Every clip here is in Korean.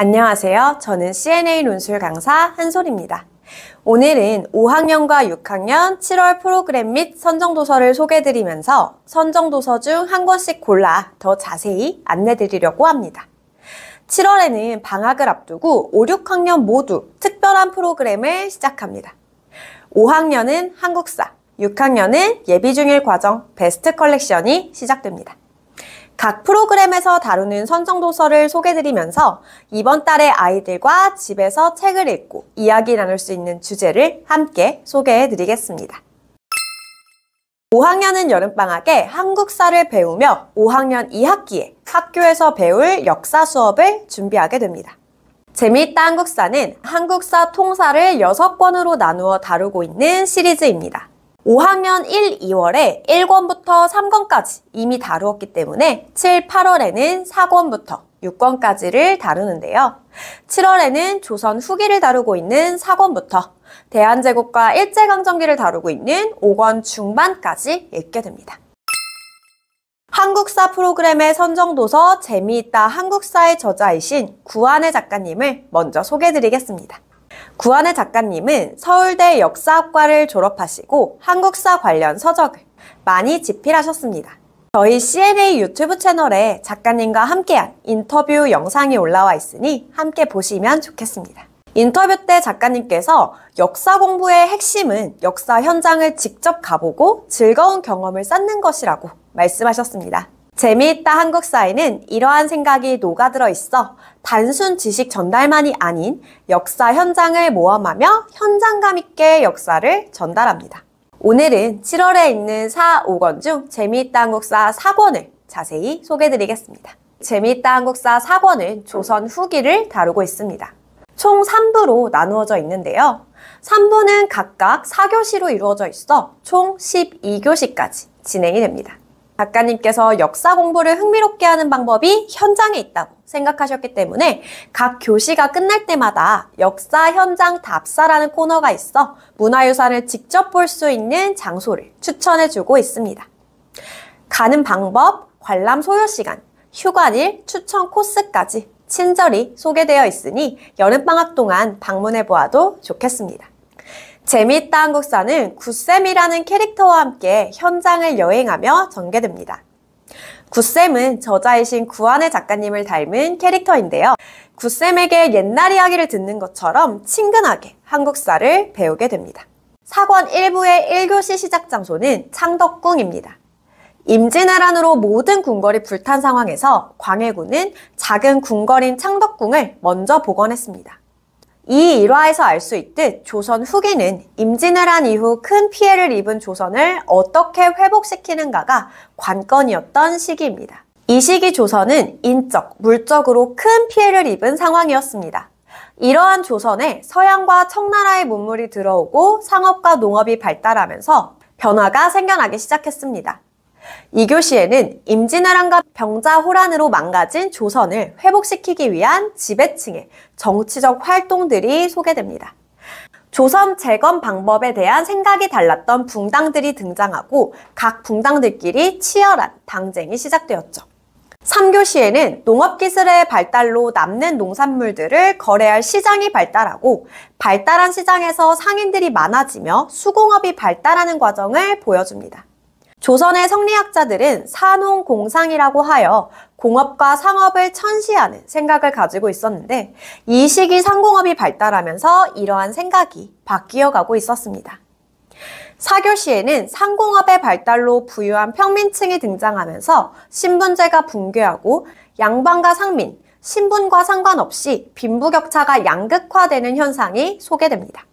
안녕하세요. 저는 CNA 논술 강사 한솔입니다. 오늘은 5학년과 6학년 7월 프로그램 및 선정도서를 소개해드리면서 선정도서 중 한 권씩 골라 더 자세히 안내드리려고 합니다. 7월에는 방학을 앞두고 5, 6학년 모두 특별한 프로그램을 시작합니다. 5학년은 한국사, 6학년은 예비중일 과정 베스트 컬렉션이 시작됩니다. 각 프로그램에서 다루는 선정도서를 소개해드리면서 이번 달에 아이들과 집에서 책을 읽고 이야기 나눌 수 있는 주제를 함께 소개해드리겠습니다. 5학년은 여름방학에 한국사를 배우며 5학년 2학기에 학교에서 배울 역사 수업을 준비하게 됩니다. 재미있다 한국사는 한국사 통사를 6권으로 나누어 다루고 있는 시리즈입니다. 5학년 1, 2월에 1권부터 3권까지 이미 다루었기 때문에 7, 8월에는 4권부터 6권까지를 다루는데요. 7월에는 조선 후기를 다루고 있는 4권부터 대한제국과 일제강점기를 다루고 있는 5권 중반까지 읽게 됩니다. 한국사 프로그램의 선정도서 재미있다 한국사의 저자이신 구한의 작가님을 먼저 소개해드리겠습니다. 구한의 작가님은 서울대 역사학과를 졸업하시고 한국사 관련 서적을 많이 집필하셨습니다. 저희 CNA 유튜브 채널에 작가님과 함께한 인터뷰 영상이 올라와 있으니 함께 보시면 좋겠습니다. 인터뷰 때 작가님께서 역사 공부의 핵심은 역사 현장을 직접 가보고 즐거운 경험을 쌓는 것이라고 말씀하셨습니다. 재미있다 한국사에는 이러한 생각이 녹아들어 있어 단순 지식 전달만이 아닌 역사 현장을 모험하며 현장감 있게 역사를 전달합니다. 오늘은 7월에 있는 4, 5권 중 재미있다 한국사 4권을 자세히 소개해드리겠습니다. 재미있다 한국사 4권은 조선 후기를 다루고 있습니다. 총 3부로 나누어져 있는데요. 3부는 각각 4교시로 이루어져 있어 총 12교시까지 진행이 됩니다. 작가님께서 역사 공부를 흥미롭게 하는 방법이 현장에 있다고 생각하셨기 때문에 각 교시가 끝날 때마다 역사 현장 답사라는 코너가 있어 문화유산을 직접 볼 수 있는 장소를 추천해주고 있습니다. 가는 방법, 관람 소요 시간, 휴관일, 추천 코스까지 친절히 소개되어 있으니 여름방학 동안 방문해보아도 좋겠습니다. 재미있다 한국사는 굿쌤이라는 캐릭터와 함께 현장을 여행하며 전개됩니다. 굿쌤은 저자이신 구한의 작가님을 닮은 캐릭터인데요. 굿쌤에게 옛날 이야기를 듣는 것처럼 친근하게 한국사를 배우게 됩니다. 4권 1부의 1교시 시작 장소는 창덕궁입니다. 임진왜란으로 모든 궁궐이 불탄 상황에서 광해군은 작은 궁궐인 창덕궁을 먼저 복원했습니다. 이 일화에서 알 수 있듯 조선 후기는 임진왜란 이후 큰 피해를 입은 조선을 어떻게 회복시키는가가 관건이었던 시기입니다. 이 시기 조선은 인적, 물적으로 큰 피해를 입은 상황이었습니다. 이러한 조선에 서양과 청나라의 문물이 들어오고 상업과 농업이 발달하면서 변화가 생겨나기 시작했습니다. 2교시에는 임진왜란과 병자호란으로 망가진 조선을 회복시키기 위한 지배층의 정치적 활동들이 소개됩니다. 조선 재건 방법에 대한 생각이 달랐던 붕당들이 등장하고 각 붕당들끼리 치열한 당쟁이 시작되었죠. 3교시에는 농업기술의 발달로 남는 농산물들을 거래할 시장이 발달하고 발달한 시장에서 상인들이 많아지며 수공업이 발달하는 과정을 보여줍니다. 조선의 성리학자들은 산홍공상이라고 하여 공업과 상업을 천시하는 생각을 가지고 있었는데 이 시기 상공업이 발달하면서 이러한 생각이 바뀌어가고 있었습니다. 4교시에는 상공업의 발달로 부유한 평민층이 등장하면서 신분제가 붕괴하고 양반과 상민, 신분과 상관없이 빈부격차가 양극화되는 현상이 소개됩니다.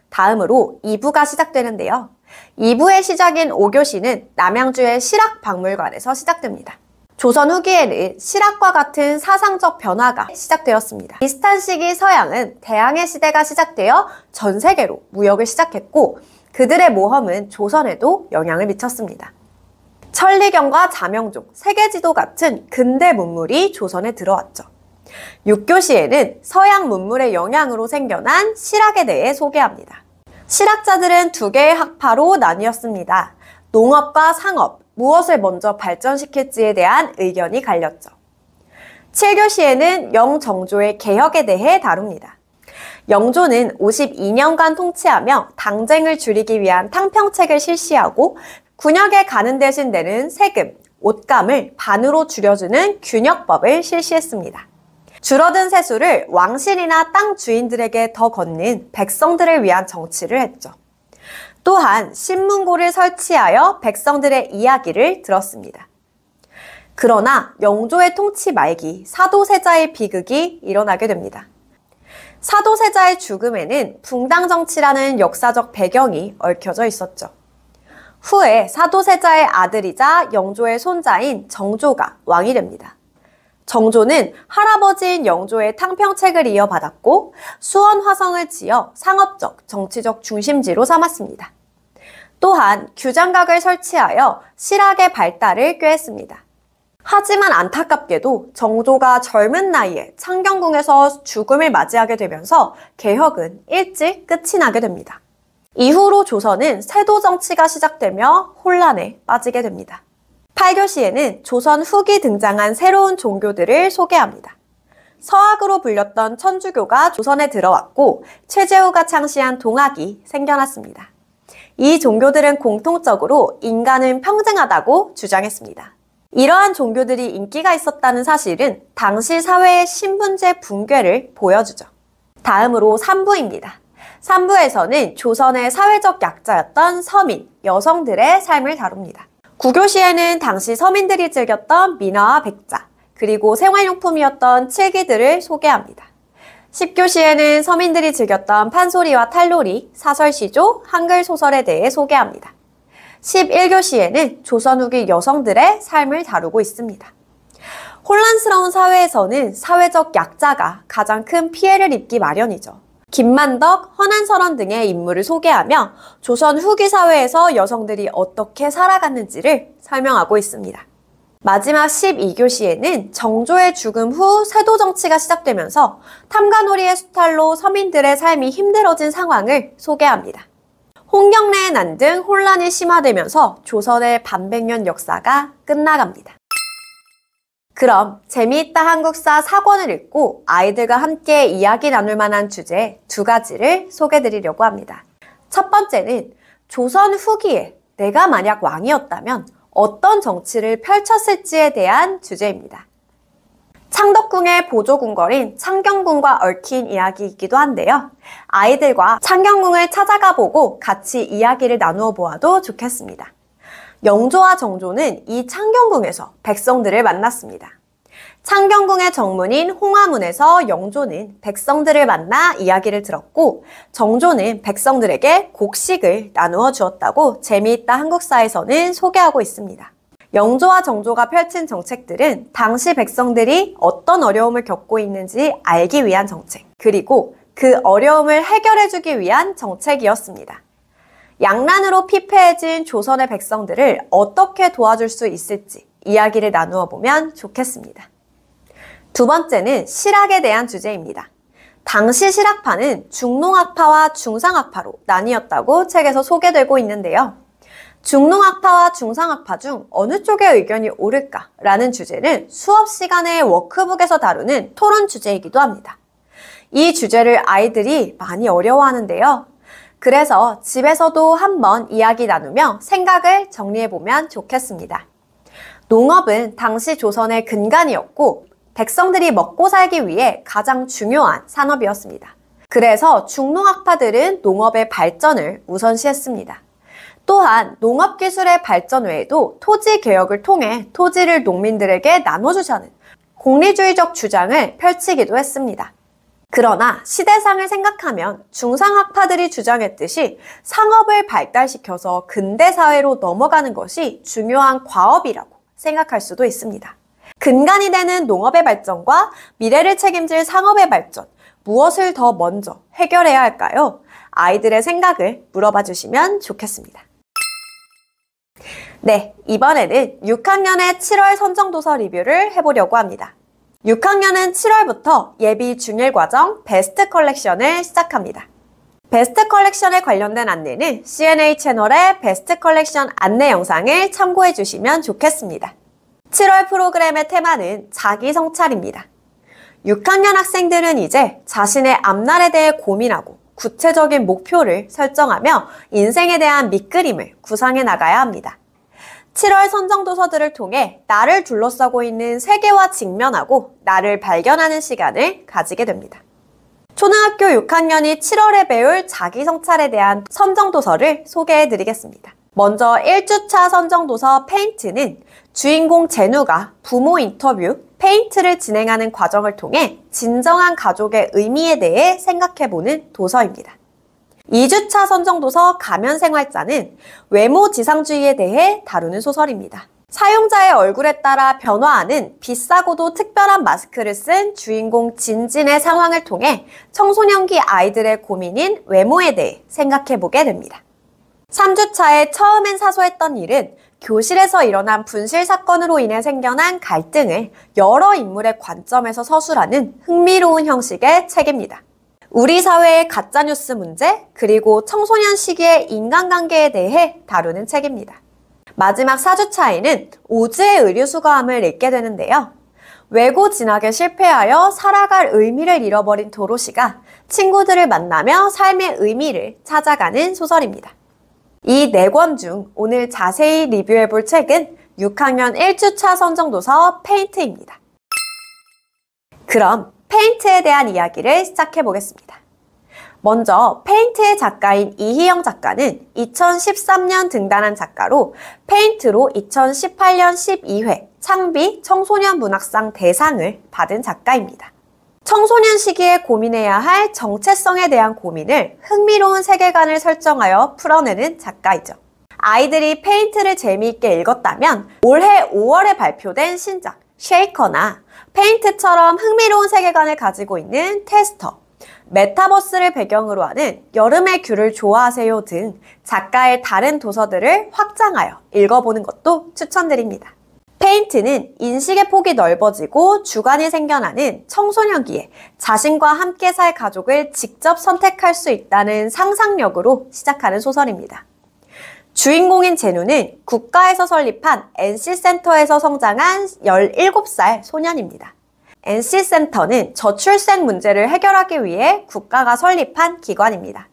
다음으로 2부가 시작되는데요. 2부의 시작인 5교시는 남양주의 실학박물관에서 시작됩니다. 조선 후기에는 실학과 같은 사상적 변화가 시작되었습니다. 비슷한 시기 서양은 대항해 시대가 시작되어 전 세계로 무역을 시작했고 그들의 모험은 조선에도 영향을 미쳤습니다. 천리경과 자명종, 세계지도 같은 근대 문물이 조선에 들어왔죠. 6교시에는 서양 문물의 영향으로 생겨난 실학에 대해 소개합니다. 실학자들은 두 개의 학파로 나뉘었습니다. 농업과 상업, 무엇을 먼저 발전시킬지에 대한 의견이 갈렸죠. 7교시에는 영정조의 개혁에 대해 다룹니다. 영조는 52년간 통치하며 당쟁을 줄이기 위한 탕평책을 실시하고 군역에 가는 대신 내는 세금, 옷감을 반으로 줄여주는 균역법을 실시했습니다. 줄어든 세수를 왕실이나 땅 주인들에게 더 걷는 백성들을 위한 정치를 했죠. 또한 신문고를 설치하여 백성들의 이야기를 들었습니다. 그러나 영조의 통치 말기 사도세자의 비극이 일어나게 됩니다. 사도세자의 죽음에는 붕당정치라는 역사적 배경이 얽혀져 있었죠. 후에 사도세자의 아들이자 영조의 손자인 정조가 왕이 됩니다. 정조는 할아버지인 영조의 탕평책을 이어받았고 수원 화성을 지어 상업적, 정치적 중심지로 삼았습니다. 또한 규장각을 설치하여 실학의 발달을 꾀했습니다. 하지만 안타깝게도 정조가 젊은 나이에 창경궁에서 죽음을 맞이하게 되면서 개혁은 일찍 끝이 나게 됩니다. 이후로 조선은 세도 정치가 시작되며 혼란에 빠지게 됩니다. 8교시에는 조선 후기 등장한 새로운 종교들을 소개합니다. 서학으로 불렸던 천주교가 조선에 들어왔고 최재우가 창시한 동학이 생겨났습니다. 이 종교들은 공통적으로 인간은 평등하다고 주장했습니다. 이러한 종교들이 인기가 있었다는 사실은 당시 사회의 신분제 붕괴를 보여주죠. 다음으로 3부입니다. 3부에서는 조선의 사회적 약자였던 서민, 여성들의 삶을 다룹니다. 9교시에는 당시 서민들이 즐겼던 민화와 백자, 그리고 생활용품이었던 칠기들을 소개합니다. 10교시에는 서민들이 즐겼던 판소리와 탈놀이, 사설시조, 한글 소설에 대해 소개합니다. 11교시에는 조선 후기 여성들의 삶을 다루고 있습니다. 혼란스러운 사회에서는 사회적 약자가 가장 큰 피해를 입기 마련이죠. 김만덕, 허난설원 등의 인물을 소개하며 조선 후기 사회에서 여성들이 어떻게 살아갔는지를 설명하고 있습니다. 마지막 12교시에는 정조의 죽음 후 세도 정치가 시작되면서 탐관오리의 수탈로 서민들의 삶이 힘들어진 상황을 소개합니다. 홍경래의 난 등 혼란이 심화되면서 조선의 반백년 역사가 끝나갑니다. 그럼 재미있다 한국사 4권을 읽고 아이들과 함께 이야기 나눌 만한 주제 2가지를 소개해드리려고 합니다. 첫 번째는 조선 후기에 내가 만약 왕이었다면 어떤 정치를 펼쳤을지에 대한 주제입니다. 창덕궁의 보조궁궐인 창경궁과 얽힌 이야기이기도 한데요. 아이들과 창경궁을 찾아가 보고 같이 이야기를 나누어 보아도 좋겠습니다. 영조와 정조는 이 창경궁에서 백성들을 만났습니다. 창경궁의 정문인 홍화문에서 영조는 백성들을 만나 이야기를 들었고 정조는 백성들에게 곡식을 나누어 주었다고 재미있다 한국사에서는 소개하고 있습니다. 영조와 정조가 펼친 정책들은 당시 백성들이 어떤 어려움을 겪고 있는지 알기 위한 정책, 그리고 그 어려움을 해결해주기 위한 정책이었습니다. 양난으로 피폐해진 조선의 백성들을 어떻게 도와줄 수 있을지 이야기를 나누어 보면 좋겠습니다. 두 번째는 실학에 대한 주제입니다. 당시 실학파는 중농학파와 중상학파로 나뉘었다고 책에서 소개되고 있는데요. 중농학파와 중상학파 중 어느 쪽의 의견이 옳을까라는 주제는 수업 시간의 워크북에서 다루는 토론 주제이기도 합니다. 이 주제를 아이들이 많이 어려워하는데요. 그래서 집에서도 한번 이야기 나누며 생각을 정리해보면 좋겠습니다. 농업은 당시 조선의 근간이었고 백성들이 먹고 살기 위해 가장 중요한 산업이었습니다. 그래서 중농학파들은 농업의 발전을 우선시했습니다. 또한 농업기술의 발전 외에도 토지개혁을 통해 토지를 농민들에게 나눠주자는 공리주의적 주장을 펼치기도 했습니다. 그러나 시대상을 생각하면 중상학파들이 주장했듯이 상업을 발달시켜서 근대사회로 넘어가는 것이 중요한 과업이라고 생각할 수도 있습니다. 근간이 되는 농업의 발전과 미래를 책임질 상업의 발전, 무엇을 더 먼저 해결해야 할까요? 아이들의 생각을 물어봐 주시면 좋겠습니다. 네, 이번에는 6학년의 7월 선정도서 리뷰를 해보려고 합니다. 6학년은 7월부터 예비 중일 과정 베스트 컬렉션을 시작합니다. 베스트 컬렉션에 관련된 안내는 CNA 채널의 베스트 컬렉션 안내 영상을 참고해 주시면 좋겠습니다. 7월 프로그램의 테마는 자기 성찰입니다. 6학년 학생들은 이제 자신의 앞날에 대해 고민하고 구체적인 목표를 설정하며 인생에 대한 밑그림을 구상해 나가야 합니다. 7월 선정도서들을 통해 나를 둘러싸고 있는 세계와 직면하고 나를 발견하는 시간을 가지게 됩니다. 초등학교 6학년이 7월에 배울 자기성찰에 대한 선정도서를 소개해 드리겠습니다. 먼저 1주차 선정도서 페인트는 주인공 제누가 부모 인터뷰, 페인트를 진행하는 과정을 통해 진정한 가족의 의미에 대해 생각해보는 도서입니다. 2주차 선정도서 가면생활자는 외모 지상주의에 대해 다루는 소설입니다. 사용자의 얼굴에 따라 변화하는 비싸고도 특별한 마스크를 쓴 주인공 진진의 상황을 통해 청소년기 아이들의 고민인 외모에 대해 생각해보게 됩니다. 3주차에 처음엔 사소했던 일은 교실에서 일어난 분실 사건으로 인해 생겨난 갈등을 여러 인물의 관점에서 서술하는 흥미로운 형식의 책입니다. 우리 사회의 가짜뉴스 문제, 그리고 청소년 시기의 인간관계에 대해 다루는 책입니다. 마지막 4주차에는 오즈의 의류수거함을 읽게 되는데요. 외고 진학에 실패하여 살아갈 의미를 잃어버린 도로시가 친구들을 만나며 삶의 의미를 찾아가는 소설입니다. 이 4권 중 오늘 자세히 리뷰해볼 책은 6학년 1주차 선정도서 페인트입니다. 그럼 페인트에 대한 이야기를 시작해보겠습니다. 먼저 페인트의 작가인 이희영 작가는 2013년 등단한 작가로 페인트로 2018년 12회 창비 청소년 문학상 대상을 받은 작가입니다. 청소년 시기에 고민해야 할 정체성에 대한 고민을 흥미로운 세계관을 설정하여 풀어내는 작가이죠. 아이들이 페인트를 재미있게 읽었다면 올해 5월에 발표된 신작 쉐이커나 페인트처럼 흥미로운 세계관을 가지고 있는 테스터, 메타버스를 배경으로 하는 여름의 귤을 좋아하세요 등 작가의 다른 도서들을 확장하여 읽어보는 것도 추천드립니다. 페인트는 인식의 폭이 넓어지고 주관이 생겨나는 청소년기에 자신과 함께 살 가족을 직접 선택할 수 있다는 상상력으로 시작하는 소설입니다. 주인공인 제누는 국가에서 설립한 NC센터에서 성장한 17살 소년입니다. NC센터는 저출생 문제를 해결하기 위해 국가가 설립한 기관입니다.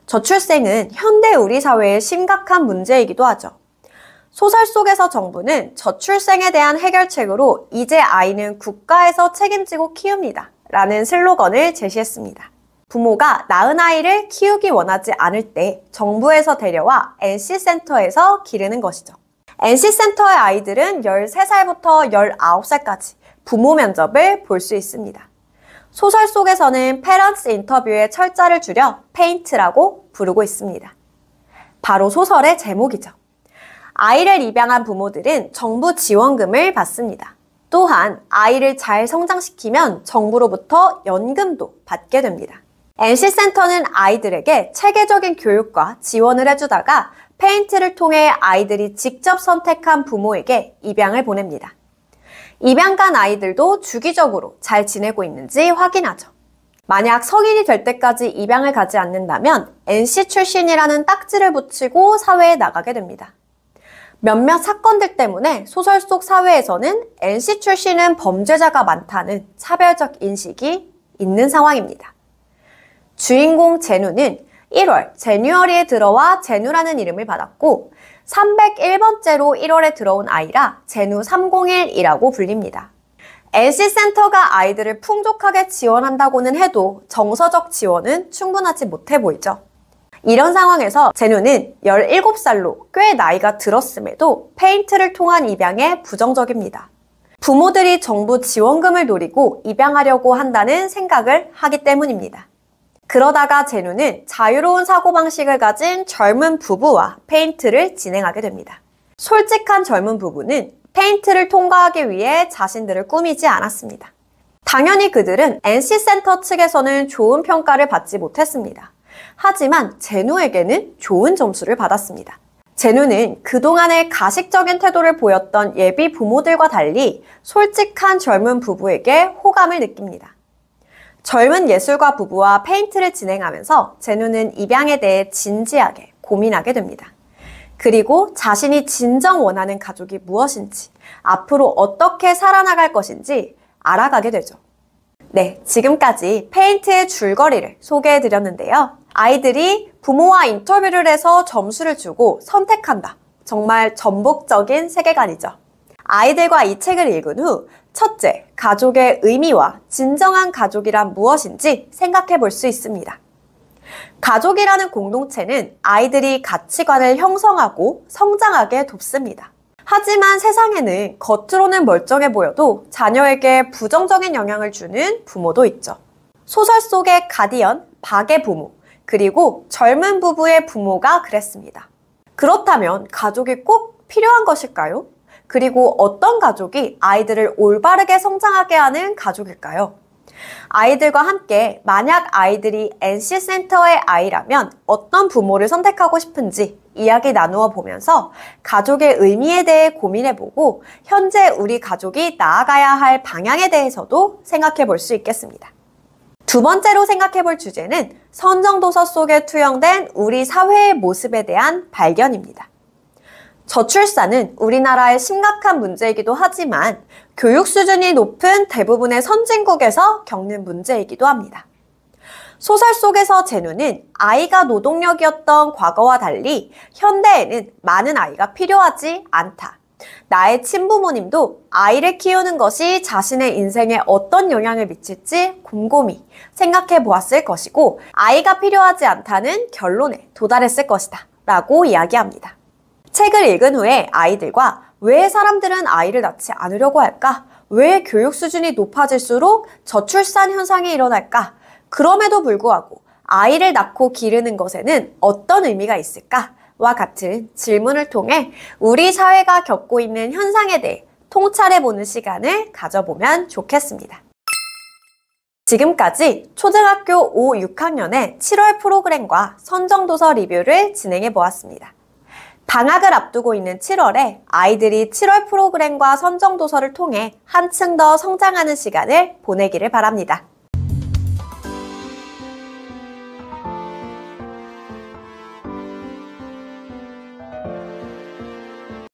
저출생은 현대 우리 사회의 심각한 문제이기도 하죠. 소설 속에서 정부는 저출생에 대한 해결책으로 이제 아이는 국가에서 책임지고 키웁니다 라는 슬로건을 제시했습니다. 부모가 낳은 아이를 키우기 원하지 않을 때 정부에서 데려와 NC센터에서 기르는 것이죠. NC센터의 아이들은 13살부터 19살까지 부모 면접을 볼 수 있습니다. 소설 속에서는 페런츠 인터뷰의 철자를 줄여 페인트라고 부르고 있습니다. 바로 소설의 제목이죠. 아이를 입양한 부모들은 정부 지원금을 받습니다. 또한 아이를 잘 성장시키면 정부로부터 연금도 받게 됩니다. NC센터는 아이들에게 체계적인 교육과 지원을 해주다가 페인트를 통해 아이들이 직접 선택한 부모에게 입양을 보냅니다. 입양 간 아이들도 주기적으로 잘 지내고 있는지 확인하죠. 만약 성인이 될 때까지 입양을 가지 않는다면 NC 출신이라는 딱지를 붙이고 사회에 나가게 됩니다. 몇몇 사건들 때문에 소설 속 사회에서는 NC 출신은 범죄자가 많다는 차별적 인식이 있는 상황입니다. 주인공 제누는 1월 제뉴어리에 들어와 제누라는 이름을 받았고 301번째로 1월에 들어온 아이라 제누 301이라고 불립니다. NC센터가 아이들을 풍족하게 지원한다고는 해도 정서적 지원은 충분하지 못해 보이죠. 이런 상황에서 제누는 17살로 꽤 나이가 들었음에도 페인트를 통한 입양에 부정적입니다. 부모들이 정부 지원금을 노리고 입양하려고 한다는 생각을 하기 때문입니다. 그러다가 제누는 자유로운 사고방식을 가진 젊은 부부와 페인트를 진행하게 됩니다. 솔직한 젊은 부부는 페인트를 통과하기 위해 자신들을 꾸미지 않았습니다. 당연히 그들은 NC센터 측에서는 좋은 평가를 받지 못했습니다. 하지만 제누에게는 좋은 점수를 받았습니다. 제누는 그동안의 가식적인 태도를 보였던 예비 부모들과 달리 솔직한 젊은 부부에게 호감을 느낍니다. 젊은 예술가 부부와 페인트를 진행하면서 제누는 입양에 대해 진지하게 고민하게 됩니다. 그리고 자신이 진정 원하는 가족이 무엇인지, 앞으로 어떻게 살아나갈 것인지 알아가게 되죠. 네, 지금까지 페인트의 줄거리를 소개해드렸는데요. 아이들이 부모와 인터뷰를 해서 점수를 주고 선택한다. 정말 전복적인 세계관이죠. 아이들과 이 책을 읽은 후 첫째, 가족의 의미와 진정한 가족이란 무엇인지 생각해 볼 수 있습니다. 가족이라는 공동체는 아이들이 가치관을 형성하고 성장하게 돕습니다. 하지만 세상에는 겉으로는 멀쩡해 보여도 자녀에게 부정적인 영향을 주는 부모도 있죠. 소설 속의 가디언, 박의 부모, 그리고 젊은 부부의 부모가 그랬습니다. 그렇다면 가족이 꼭 필요한 것일까요? 그리고 어떤 가족이 아이들을 올바르게 성장하게 하는 가족일까요? 아이들과 함께 만약 아이들이 NC센터의 아이라면 어떤 부모를 선택하고 싶은지 이야기 나누어 보면서 가족의 의미에 대해 고민해보고 현재 우리 가족이 나아가야 할 방향에 대해서도 생각해 볼 수 있겠습니다. 두 번째로 생각해 볼 주제는 선정도서 속에 투영된 우리 사회의 모습에 대한 발견입니다. 저출산은 우리나라의 심각한 문제이기도 하지만 교육 수준이 높은 대부분의 선진국에서 겪는 문제이기도 합니다. 소설 속에서 제누는 아이가 노동력이었던 과거와 달리 현대에는 많은 아이가 필요하지 않다. 나의 친부모님도 아이를 키우는 것이 자신의 인생에 어떤 영향을 미칠지 곰곰이 생각해 보았을 것이고 아이가 필요하지 않다는 결론에 도달했을 것이다 라고 이야기합니다. 책을 읽은 후에 아이들과 왜 사람들은 아이를 낳지 않으려고 할까? 왜 교육 수준이 높아질수록 저출산 현상이 일어날까? 그럼에도 불구하고 아이를 낳고 기르는 것에는 어떤 의미가 있을까? 와 같은 질문을 통해 우리 사회가 겪고 있는 현상에 대해 통찰해보는 시간을 가져보면 좋겠습니다. 지금까지 초등학교 5, 6학년의 7월 프로그램과 선정도서 리뷰를 진행해 보았습니다. 방학을 앞두고 있는 7월에 아이들이 7월 프로그램과 선정도서를 통해 한층 더 성장하는 시간을 보내기를 바랍니다.